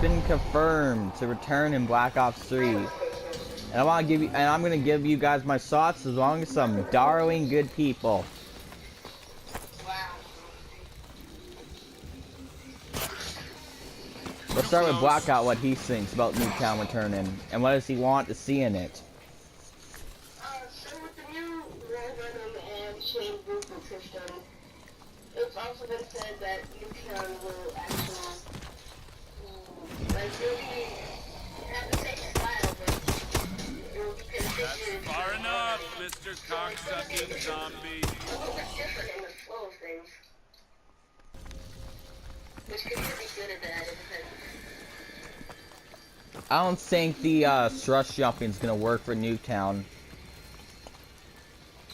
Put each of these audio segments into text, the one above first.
been confirmed to return in Black Ops 3. And I'm gonna give you guys my thoughts as long as some darling good people. Let's start with Blackout, what he thinks about Nuketown returning, and what does he want to see in it. So with the new wall-running and chain movement system, it's also been said that Nuketown will actually, like, really have the same style, but it will be configured. That's far enough, Mr. Cocksucking Zombie. A little bit different in the flow of things. Which could either be good or bad, it depends. I don't think the thrust jumping is gonna work for Nuketown.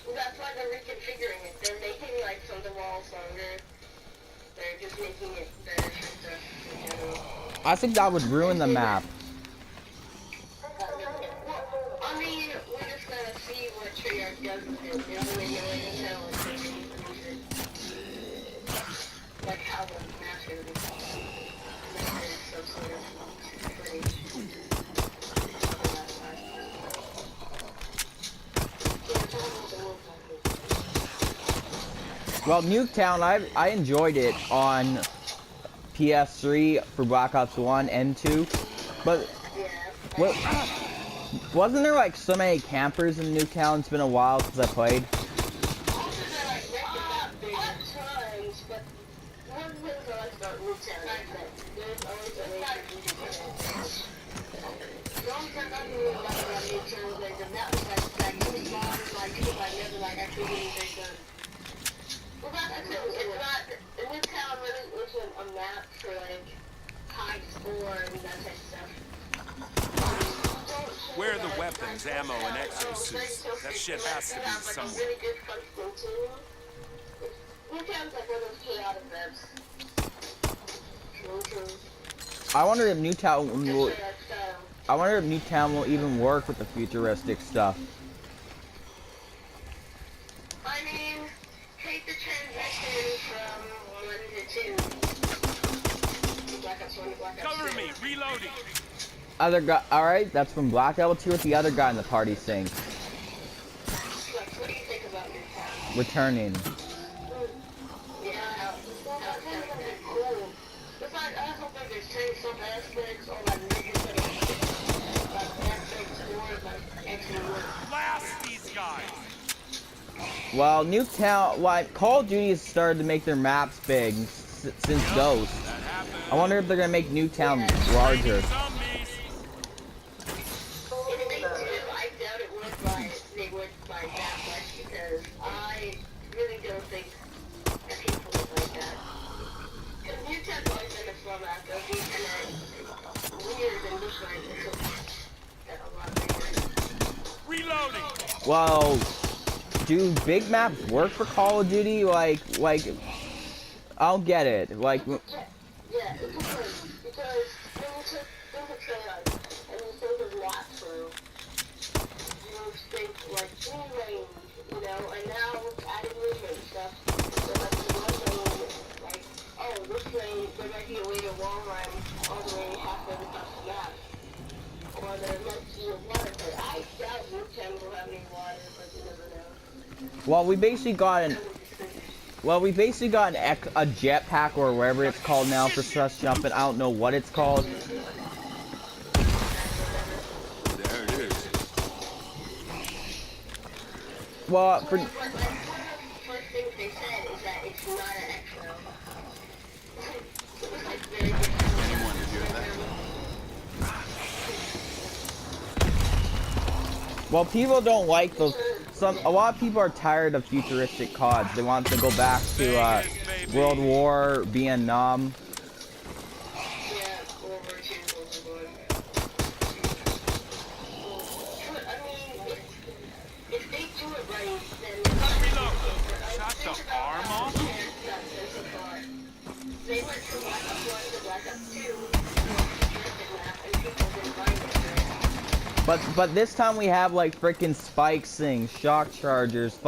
Well, that's why they're reconfiguring it. They're making, like, some of the walls longer. They're just making it better for stuff in general. I think that would ruin the map. I mean, we're just gonna see what Treyarch does with it. They don't really know until they release it. Like how the map's gonna be. Unless there's some sort of footage. Well, Nuketown, I enjoyed it on PS3 for Black Ops 1 and 2, but what, wasn't there like so many campers in Nuketown? It's been a while since I played. Well, that's it. It's not. Nuketown really isn't a map for like high score and that type of stuff. Where are the weapons, ammo, and exosuits? That shit has to be somewhere. Really good functional too. Nuketown's like one of those chaotic maps. I wonder if Nuketown will even work with the futuristic stuff. I mean, take the transition from 1 to 2. Black Ops 1 to Black Ops 2. Cover me, reloading. Other guy, alright, that's from Blackout. Let's hear what the other guy in the party saying. What do you think about Nuketown? Returning. Yeah, that's kind of cool. It's like, I hope like there's changed some aspects or like maybe like aspects or like actually work. Blast these guys. Well, Nuketown, like Call of Duty has started to make their maps big since Ghost. I wonder if they're gonna make Nuketown larger. Zombies. If they do, I doubt it would they would buy that much because I really don't think that people would like that. Because Nuketown's always been a slow map, it'll be kind of weird and different. It's a lot bigger. Reloading. Well, do big maps work for Call of Duty? Like, I don't get it. Like, Yeah, it could because when you think of Treyarch and you think of walkthrough, you think like free range, you know, and now adding movement stuff, so like the one lane, like, oh, this lane, there might be a way to wall run all the way halfway across the map. Or there might be a water pit. I doubt Nuketown will have any water, but you never know. well, we basically got a jetpack or whatever it's called now for thrust jumping. I don't know what it's called. There it is. Well, One of the first things they said is that it's not an exo. It was like very different. Anyone to hear that? well, people don't like those. A lot of people are tired of futuristic CODs. They want to go back to World War, Vietnam. Yeah, World War II, World War I. I mean, if they do it right, then Reload. Shot the arm off. They went from Black Ops 1 to Black Ops 2 to a futuristic map, and people didn't mind it. But this time we have like freaking spikes things, shock chargers,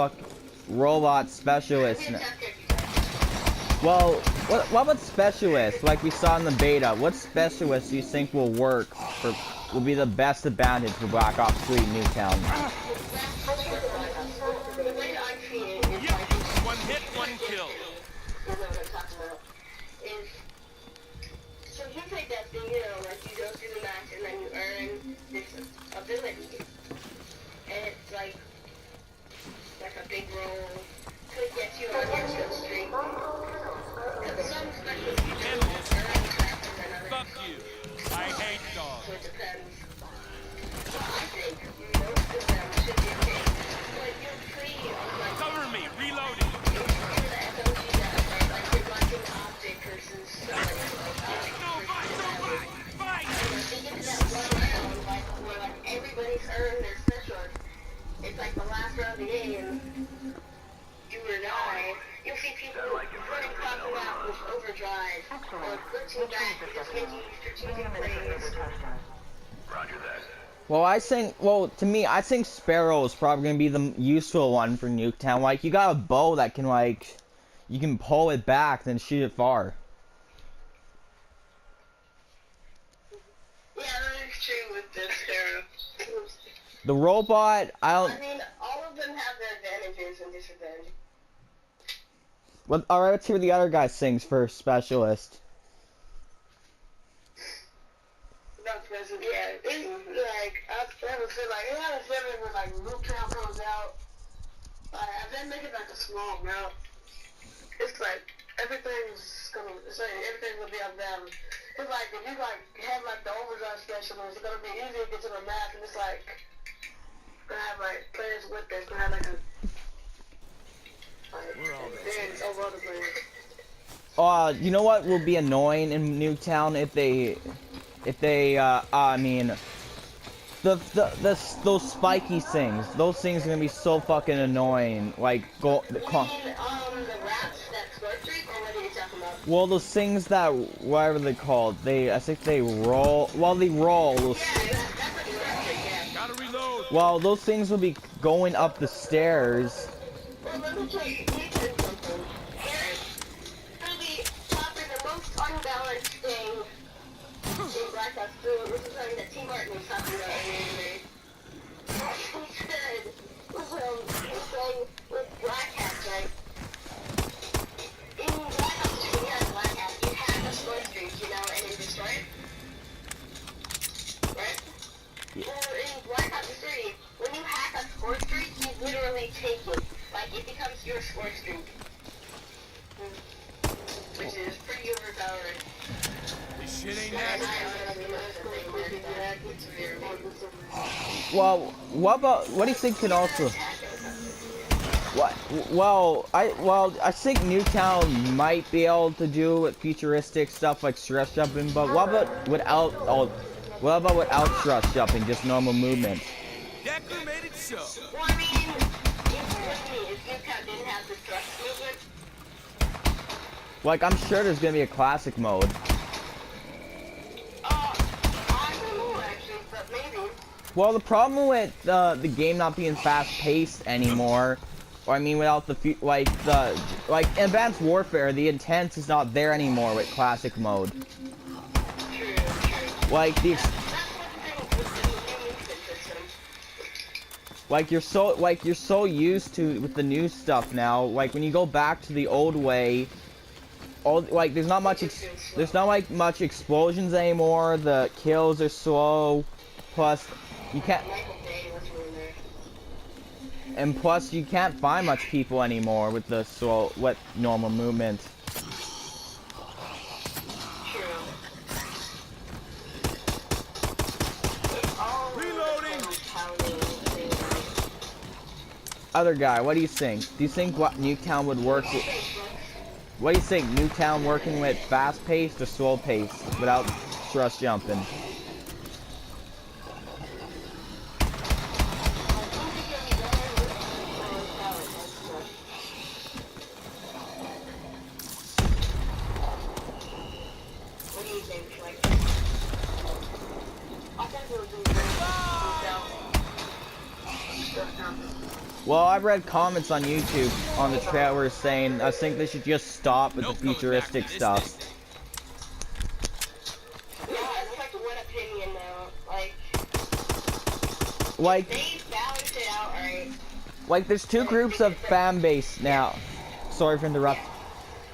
robot specialists. Well, what about specialists like we saw in the beta? What specialists do you think will work for will be the best advantage for Black Ops 3 Nuketown? The way I treat it is Yep. like One hit, one kill. you know what I'm talking about. Is so you take that thing, you know, like you go through the match and then you earn this ability. And it's like a big roll. Could get you on your kill streak. And some special features earn faster than others. Fuck you. I hate dogs. So it depends. So I think most of them should be okay. But you're free of like Cover me. Reloading. Everybody's earned their special. It's like the last round of the game. Do or die. You'll see people running across the map with overdrive or glitching back because they use strategic plays. Well, to me, I think Sparrow is probably gonna be the useful one for Nuketown. Like, you got a bow that can, like, you can pull it back, then shoot it far. Yeah, that is true with the Sparrow. The robot, I mean, all of them have their advantages and disadvantages. Alright, let's hear the other guy's things for specialist. Yeah, it's like, I've never feel like, it had a feeling when like Nuketown comes out, if they make it like a small map, it's like, everything's gonna be up down. It's like, if you like, have like the overdrive specialist, it's gonna be easy to get to the map, and it's like, gonna have like, players with this, gonna have like a, experience over other players. You know what will be annoying in Nuketown if they, those spiky things. Those things are gonna be so fucking annoying. Like, the rats that squirt streak, or what are you talking about? well, those things that, whatever they're called, I think they roll, well, they roll. Those, Yeah, that's what you're saying, yeah. Gotta reload. well, those things will be going up the stairs. Well, let me tell you something. There's gonna be probably the most unbalanced thing in Black Ops 2, which is something that T. Martin was talking about earlier. He said, with Black Hats, right? In Black Ops 2, when you have Black Hats, you have a score streak, you know, and then destroy it. Right? Well, in Black Ops 3, when you hack a score streak, you literally take it. Like, it becomes your score streak. Which is pretty overpowering. This shit ain't natural. Well, what do you think can also? I think Nuketown might be able to do futuristic stuff like stress jumping, but what about without stress jumping, just normal movement? Decker made it so. Well, I mean, if Nuketown didn't have the stress movement, Like, I'm sure there's gonna be a classic mode. I don't know actually, but maybe. Well, the problem with the game not being fast-paced anymore, or I mean, without the like Advanced Warfare, the intent is not there anymore with classic mode. True. Like the That's one thing with the new system. like you're so used to with the new stuff now. Like when you go back to the old way, there's not much much explosions anymore. The kills are slow. Plus, you can't. And plus, you can't find much people anymore with the normal movement. Reloading. Other guy, what do you think? Do you think Nuketown would work? What do you think? Nuketown working with fast-paced or slow-paced without stress jumping? Well, I've read comments on YouTube on the trailer saying I think they should just stop with the futuristic stuff. Yeah, it's like one opinion though. Like, they balance it out right. like there's two groups of fan base now. Sorry for interrupting.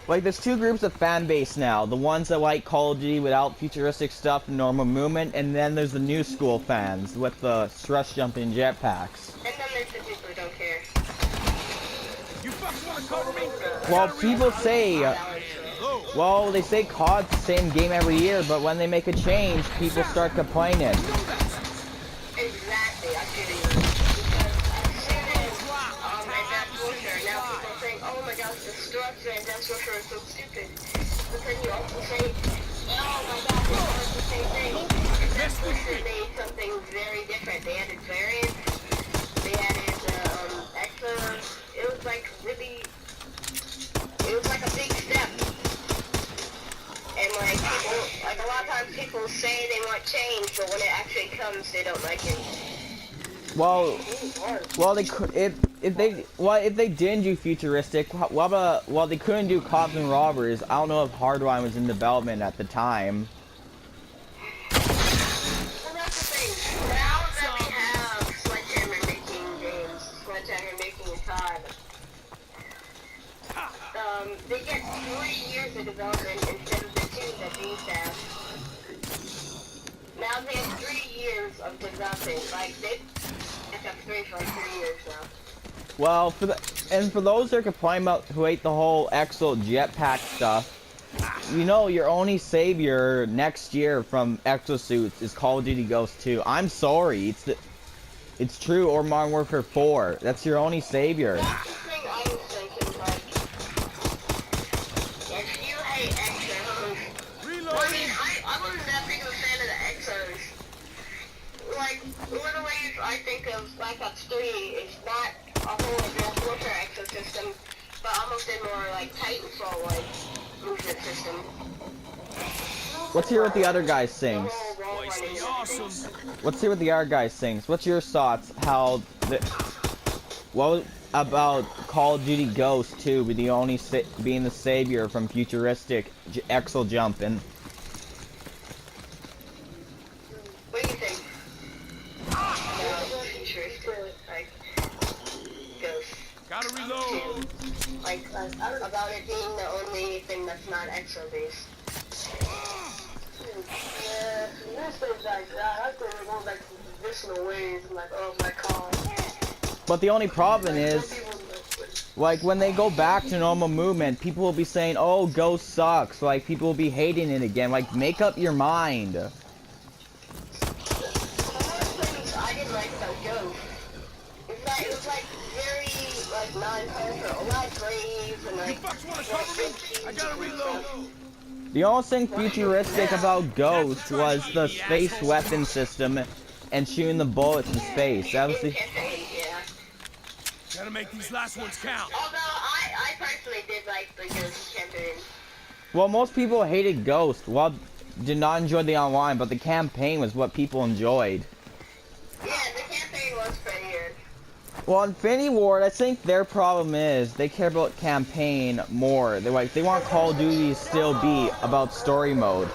Like, there's two groups of fan base now. The ones that like Call of Duty without futuristic stuff and normal movement, and then there's the new school fans with the stress jumping jetpacks. And then there's the people who don't care. You fucks wanna cover me? Well, people say, well, they say COD's the same game every year, but when they make a change, people start complaining. Exactly, I feel you. Because as soon as Advanced Warfare, now people are saying, oh my gosh, the structure in Advanced Warfare is so stupid. But then you also say, oh my gosh, it's the same thing. Advanced Warfare made something very different. They added variants, they added extras. It was like really, it was like a big step. And like people, like a lot of times people say they want change, but when it actually comes, they don't like it. Well, they could if they didn't do futuristic, well they couldn't do cops and robbers. I don't know if Hardline was in development at the time. Well, that's the thing. Now that we have Sledgehammer making games, Sledgehammer making a COD, they get 3 years of development instead of the 2 that they used to have. Now they have 3 years of developing. Like they have 3 for like 3 years now. Well, for those that are complaining about who hate the whole Exo jetpack stuff, you know your only savior next year from exosuits is Call of Duty Ghosts 2. I'm sorry, it's true, or Modern Warfare 4. That's your only savior. That's the thing I was thinking, like, if you hate exos, well, I mean, I wasn't that big of a fan of the exos. Like, one of the ways I think of BlackOps 3 is not a whole Advanced Warfare exosystem, but almost a more, like, Titanfall-like movement system. Let's hear what the other guy sings. Awesome. Let's see what the other guy sings. What's your thoughts? What about Call of Duty Ghosts 2 with the only being the savior from futuristic exo jumping? What do you think? Futuristic, like, Ghosts. Gotta reload. Like, about it being the only thing that's not exo-based. Yeah, this thing's like, I think we're going back to traditional ways, like, oh my god. But the only problem is, like, when they go back to normal movement, people will be saying, oh, Ghost sucks. Like, people will be hating it again. Like, make up your mind. One of the things I didn't like about Ghost is that it was, like, very, like, non-kosher. A lot of graves and, like... You fucks wanna cover me? I gotta reload. The only thing futuristic about Ghost was the space weapon system and shooting the bullets in space. That was the... Yeah. Gotta make these last ones count. Although, I personally did like the Ghost campaign. Well, most people hated Ghost. Well, did not enjoy the online, but the campaign was what people enjoyed. Yeah, the campaign was pretty good. Well, Infinity Ward, I think their problem is they care about campaign more. They want Call of Duty to still be about story mode,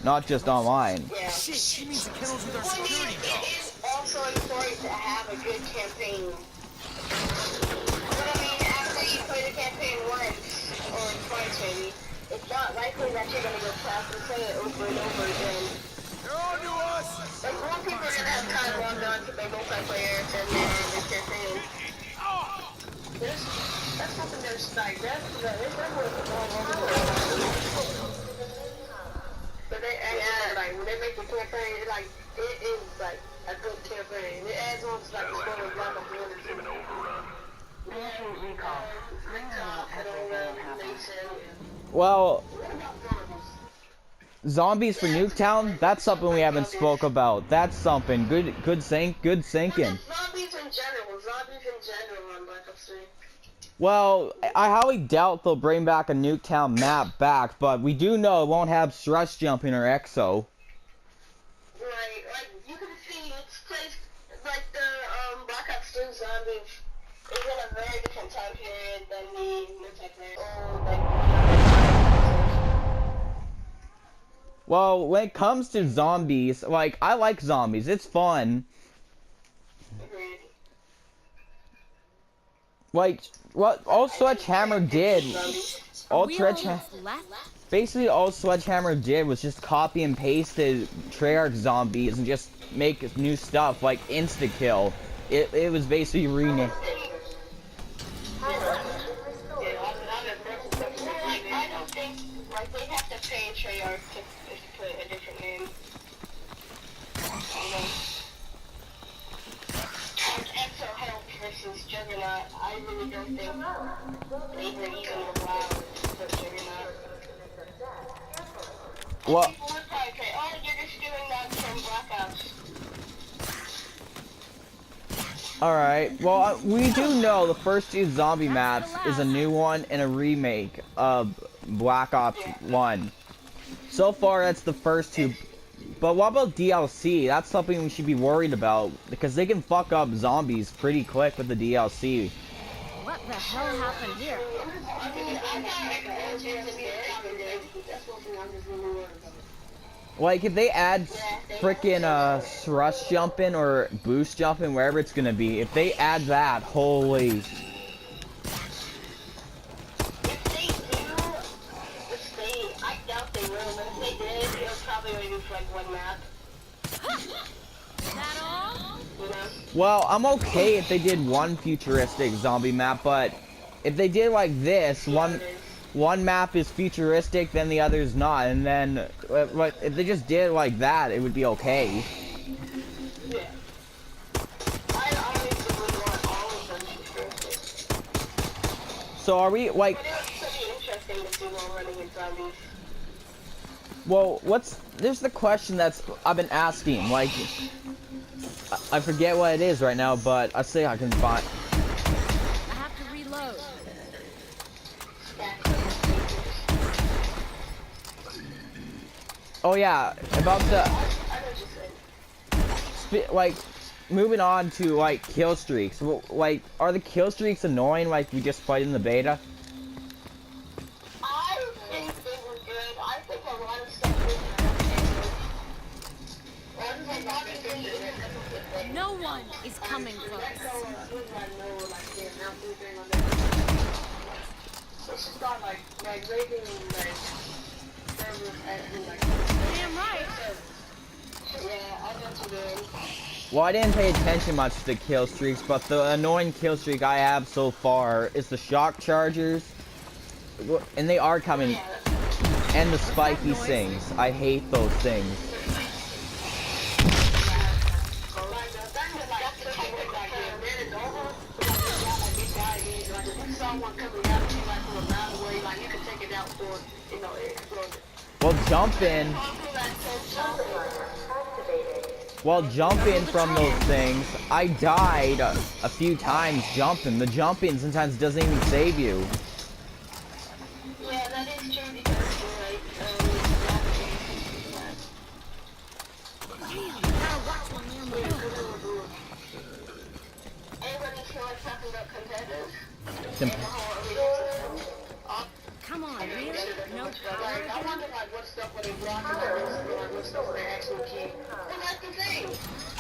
not just online. Yeah. Shit, she means the kennels with our Well, I mean, security it dogs. is also important to have a good campaign. But I mean, after you play the campaign once, or twice maybe, it's not likely that you're gonna go past and play it over and over again. They're on to us. Like, more people are gonna have time logged on to play multiplayer than the campaign. That's something there's like, that's definitely but they, like, when they make the campaign, it, like, it is, like, a good campaign. It adds on to, like, the story of Black Ops 1 and 2. Well, zombies for Nuketown, that's something we haven't spoke about. That's something. Good thinking. Zombies in general on Black Ops 3. Well, I highly doubt they'll bring back a Nuketown map back, but we do know it won't have stress jumping or exo. Right, like, you can see it's placed, like, the, Black Ops 2 zombie Zombies is in a very different time period than the multiplayer. Like, Well, when it comes to zombies, like, I like zombies. It's fun. agreed. Like, what all Sledgehammer did, all basically all Sledgehammer did was just copy and paste the Treyarch zombies and just make new stuff, like insta-kill. It was basically renamed. Like, I don't think, like, they have to pay Treyarch to put a different name. Like, Exo Help versus Juggernaut, I really don't think they were even allowed to put Juggernaut. Well, People would probably say, oh, you're just doing that from BlackOps. alright. Well, we do know the first two zombie maps is a new one and a remake of Black Ops 1. So far, that's the first two. But what about DLC? That's something we should be worried about, because they can fuck up zombies pretty quick with the DLC. What the hell happened here? Like, if they add frickin' thrust jumping or boost jumping, wherever it's gonna be, if they add that, holy... If they do, I doubt they will, but if they did, it'll probably only be for like one map. That all? You know? Well, I'm okay if they did one futuristic zombie map, but if they did like this, one map is futuristic, then the other's not, and then like if they just did it like that, it would be okay. Yeah. I honestly would want all of them futuristic. So are we like? But it would still be interesting to see while running in zombies. Well, there's the question that's I've been asking. Like, I forget what it is right now, but I say I can find. I have to reload. Oh yeah, about the. I know what you said. Like, moving on to like kill streaks. Like, are the kill streaks annoying? Like we just played in the beta. I think they were good. I think a lot of stuff was good. No one is coming close. It's just not like rating like servers and like. Damn right. Yeah, I know what you're doing. Well, I didn't pay attention much to the kill streaks, but the annoying kill streak I have so far is the shock chargers, and they are coming, and the spiky things. I hate those things. Well, jumping from those things, I died a few times jumping. The jumping sometimes doesn't even save you. Yeah, that is true because like Gotta watch when you're moving. everybody feel like talking about competitive. Come on, really? No Like, I power? wonder like what stuff would they block and like what stuff would they actually keep. Well, that's the thing.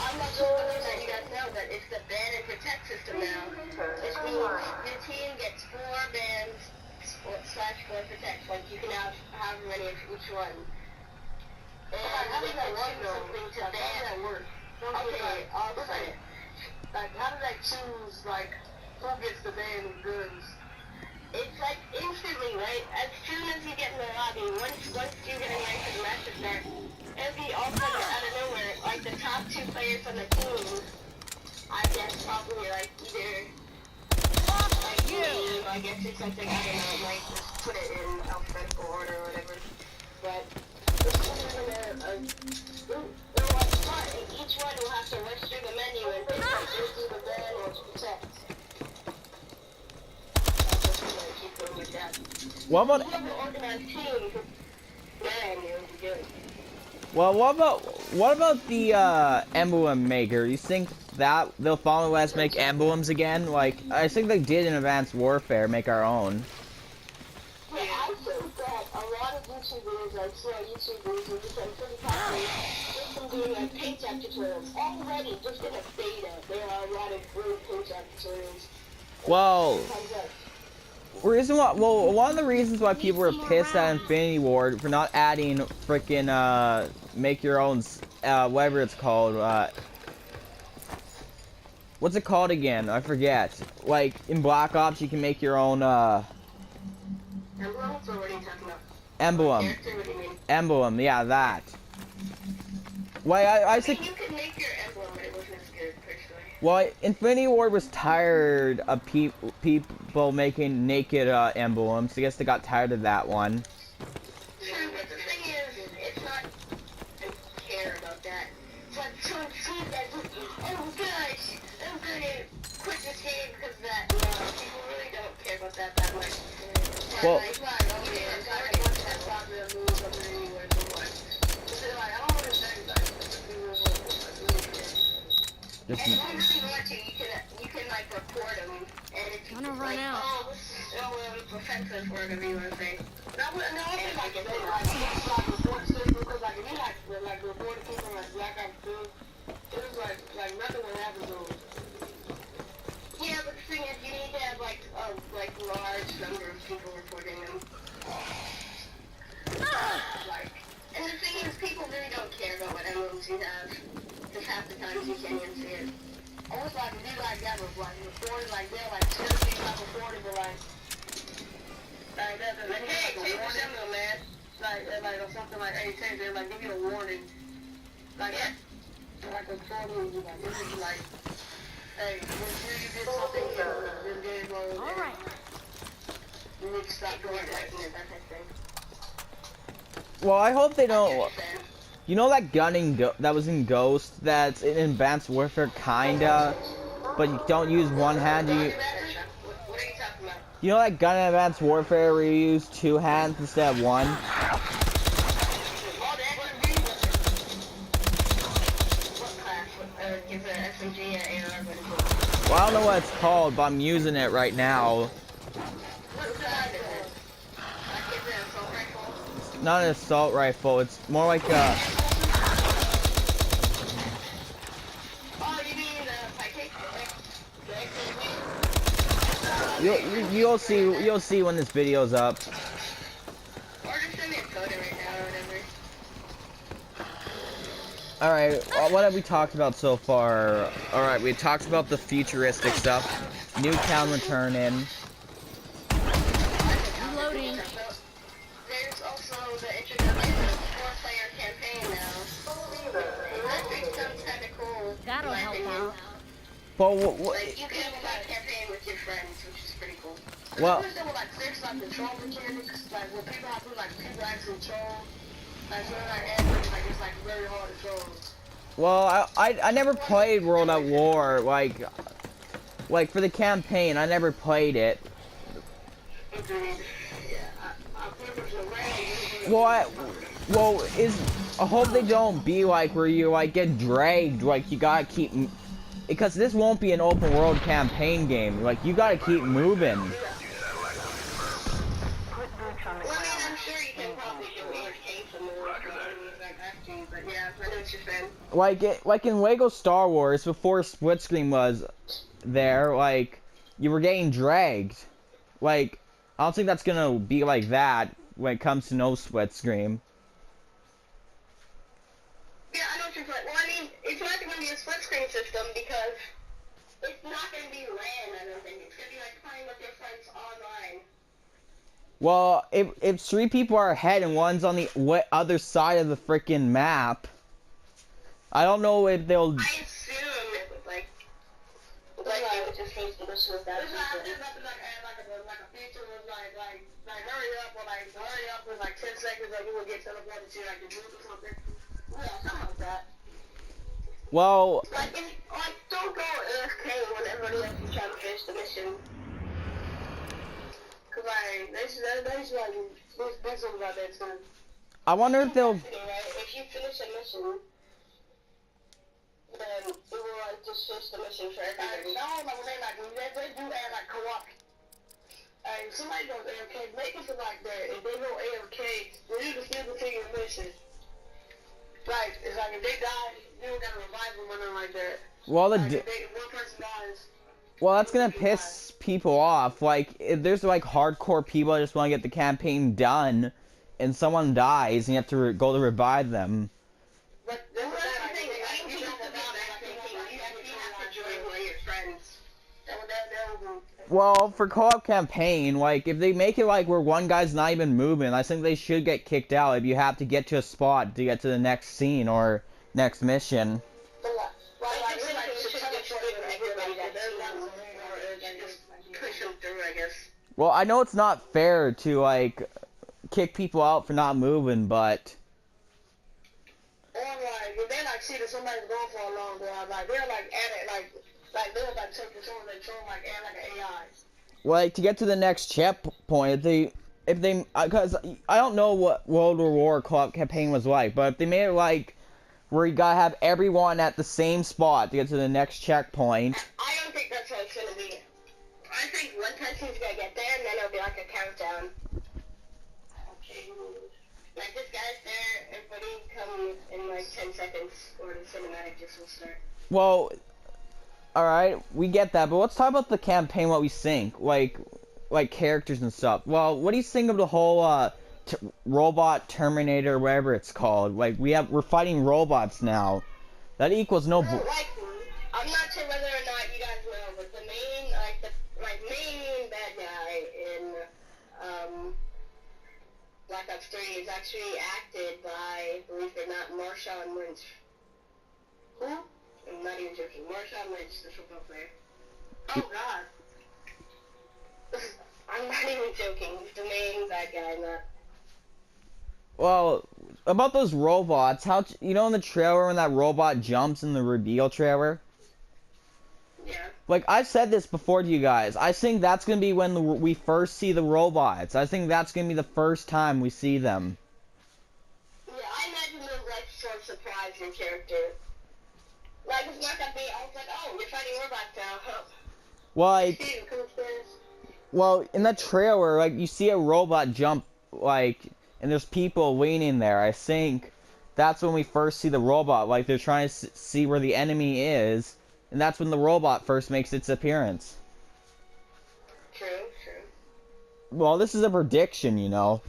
I'm not sure whether that you guys know that it's the ban and protect system now, which means your team gets 4 bans /4 protect. Like you can have however many of each one. And how does that work though? Something to ban. How does that work? Okay, I'll say it. Like how do they choose like who gets the ban of goods? It's like instantly, right? As soon as you get in the lobby, once you're getting ready for the match to start, it'll be all sudden out of nowhere, like the top 2 players on the team, I guess probably like either, like me, I guess it's something, I don't know, like just put it in alphabetical order or whatever, but it's just they're like smart, and each one will have to rush through the menu and pick like do the ban or protect. What about? Well, what about what about the emblem maker? You think that they'll follow us make emblems again? Like, I think they did in Advanced Warfare, make our own. Yeah, I think that a lot of YouTubers, like YouTube videos, are become pretty popular just from doing like paint job tutorials. Already, just in a beta, there are a lot of great paint job tutorials. Well, one of the reasons why people were pissed at Infinity Ward for not adding frickin' make your own whatever it's called. What's it called again? I forget. Like in Black Ops, you can make your own Emblems, or what are you talking about? emblem. Character, what do you mean? Emblem, yeah, that. Well, I I think. mean, you could make your emblem, but it wasn't as good, personally. Well, Infinity Ward was tired of people making naked emblems. I guess they got tired of that one. True, but the thing is, it's not. I don't care about that. It's like someone sees that, oh gosh, I'm gonna quit this game because of that. No, people really don't care about that much. Well- Like, okay, I'm already watching that popular moves up there anywhere so much. So they're like, I don't want to say that. And as long as you want to, you can like report them. And if you Wanna like, run out. oh, it's offensive or whatever you want to say. No, I think like if they like report stuff because like if you like reported people like BlackOps 2, it was like nothing would happen to them. Yeah, but the thing is, you need to have like a large number of people reporting them. Like, and the thing is, people really don't care about what emblems you have. Because half the times you can't even see it. Almost like if you like that was like reported, like they're like seriously not reported, but like hey, change the symbol, man. Like or something like, hey, change it, like give you a warning. Like like a warning, you like this is like, hey, you did something this game mode. Alright. You need to stop doing that type of thing. Well, I hope they don't. Understand? You know that gunning that was in Ghost that's in Advanced Warfare, kinda, but you don't use one hand. What are you talking about? You know that gun in Advanced Warfare where you use two hands instead of one? Oh, the SMG? What class? Give the SMG an AR, what is it? Well, I don't know what it's called, but I'm using it right now. What class is it? Like, is it an assault rifle? Not an assault rifle. It's more like a. Oh, you mean the Pyke? The SMG? You'll see when this video's up. Or just send me a photo right now or whatever. All right, what have we talked about so far? All right, we talked about the futuristic stuff. Nuketown returning. Reloading. There's also the introduction of 4-player campaign now. And that thing sounds kinda cool. That'll in my help opinion. out. But Like, you can have a live campaign with your friends, which is pretty cool. Well- There's like there's like control mechanics, like where people have to like people actually control. Like so like average, like it's like very hard to control. well, I never played World at War. Like for the campaign, I never played it. Well, I hope they don't be like where you like get dragged. Like you gotta keep, because this won't be an open world campaign game. Like you gotta keep moving. Well, I mean, I'm sure you can probably do arcade some more, like acting, but yeah, I know what you're saying. Like in Lego Star Wars, before split screen was there, like you were getting dragged. Like I don't think that's gonna be like that when it comes to no split screen. Yeah, I know what you're saying. Well, I mean, it's not going to be a split screen system because it's not going to be LAN, I don't think. It's going to be like playing with your friends online. Well, if three people are ahead and one's on the other side of the freaking map, I don't know if they'll. I assume it would like they would just change the mission with that. There's nothing like a feature was like hurry up or like hurry up in like 10 seconds like you will get teleported to like the group or something. Yeah, something like that. Well, Like don't go AFK when everybody else is trying to finish the mission. Cause like there's something about that too. I wonder if they'll. Right? If you finish a mission like just switch the mission for everybody. No, I'm saying like they do add like co-op. If somebody goes AFK, make it like that. If they go AFK, then you can still continue the mission. Like, it's like if they die, you don't gotta revive them or nothing like that. Well, Like, if one person dies. well, that's gonna piss people off. Like, if there's like hardcore people that just want to get the campaign done, and someone dies, and you have to go to revive them. But that's the thing. I think you don't revive that campaign. You have to join one of your friends. That will Well, for co-op campaign, like, if they make it like where one guy's not even moving, I think they should get kicked out if you have to get to a spot to get to the next scene or next mission. Well, I know it's not fair to, like, kick people out for not moving, but... Or, like, if they, like, see that somebody's gone for a long while, like, they're, like, at it, like, they're, like, taking someone, like, add, like, an AI. Like, to get to the next checkpoint, if they, because I don't know what World War co-op campaign was like, but if they made it like where you gotta have everyone at the same spot to get to the next checkpoint. I don't think that's how it's gonna be. I think one person's gonna get there, and then it'll be like a countdown. Okay. Like, this guy's there, everybody come in like 10 seconds, or the cinematic just will start. Well, alright, we get that, but let's talk about the campaign, what we think, like characters and stuff. Well, what do you think of the whole, robot Terminator, whatever it's called? Like, we're fighting robots now. That equals no... Like, I'm not sure whether or not you guys know, but the main, main bad guy in, Black Ops 3 is actually acted by, believe it or not, Marshawn Lynch. Who? I'm not even joking. Marshawn Lynch, the football player. Oh, God. I'm not even joking. He's the main bad guy in that. Well, about those robots, you know in the trailer when that robot jumps in the reveal trailer? Yeah. Like, I've said this before to you guys. I think that's gonna be when we first see the robots. I think that's gonna be the first time we see them. Yeah, I imagine them, like, sort of surprising character. Like, it's not gonna be, I was like, oh, you're fighting robots now, huh? Like, well, in that trailer, like, you see a robot jump, like, and there's people waiting there. I think that's when we first see the robot. Like, they're trying to see where the enemy is, and that's when the robot first makes its appearance. True. Well, this is a prediction, you know.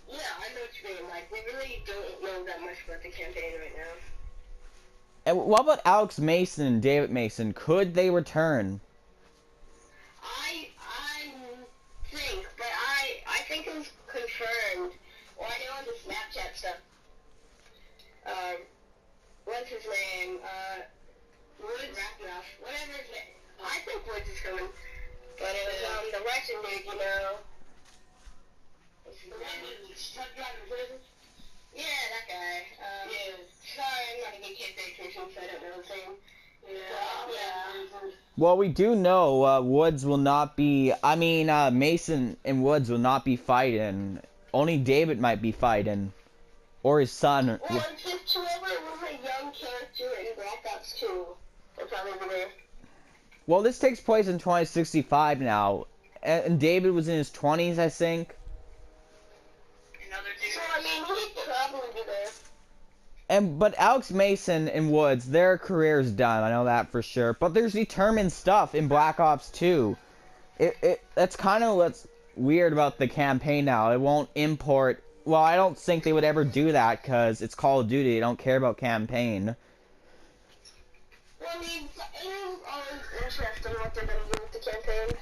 Yeah, I know what you mean. Like, we really don't know that much about the campaign right now. And what about Alex Mason and David Mason? Could they return? I think, but I think it was confirmed. Well, I know on the Snapchat stuff. What's his name? Woods? Whatever his name. I think Woods is coming. But it was, the Russian dude, you know. What's his name? Yeah, that guy. Sorry, I'm not a good kid pediatrician, so I don't know his name. Yeah. Well, we do know Woods will not be... I mean, Mason and Woods will not be fighting. Only David might be fighting. Or his son. Well, it's just whoever was a young character in Black Ops 2 will probably be there. Well, this takes place in 2065 now. And David was in his 20s, I think. So, I mean, he'd probably be there. But Alex Mason and Woods, their career's done. I know that for sure. But there's determined stuff in Black Ops 2. That's kind of what's weird about the campaign now. It won't import... Well, I don't think they would ever do that because it's Call of Duty. They don't care about campaign. Well, I mean, it is always interesting what they're going to do with the campaign.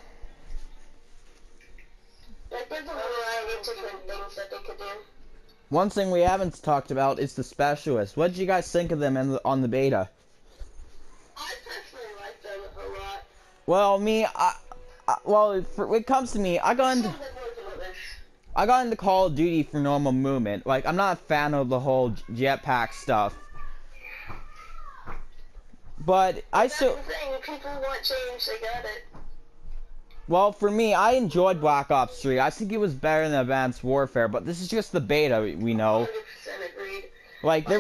Like, there's a variety of different things that they could do. One thing we haven't talked about is the specialists. What did you guys think of them on the beta? I personally like them a lot. Well, when it comes to me, I got into Call of Duty for normal movement. Like, I'm not a fan of the whole jetpack stuff. But I still... That's the thing, if people want change, they got it. Well, for me, I enjoyed Black Ops 3. I think it was better than Advanced Warfare, but this is just the beta, we know. 100% agreed. Like, there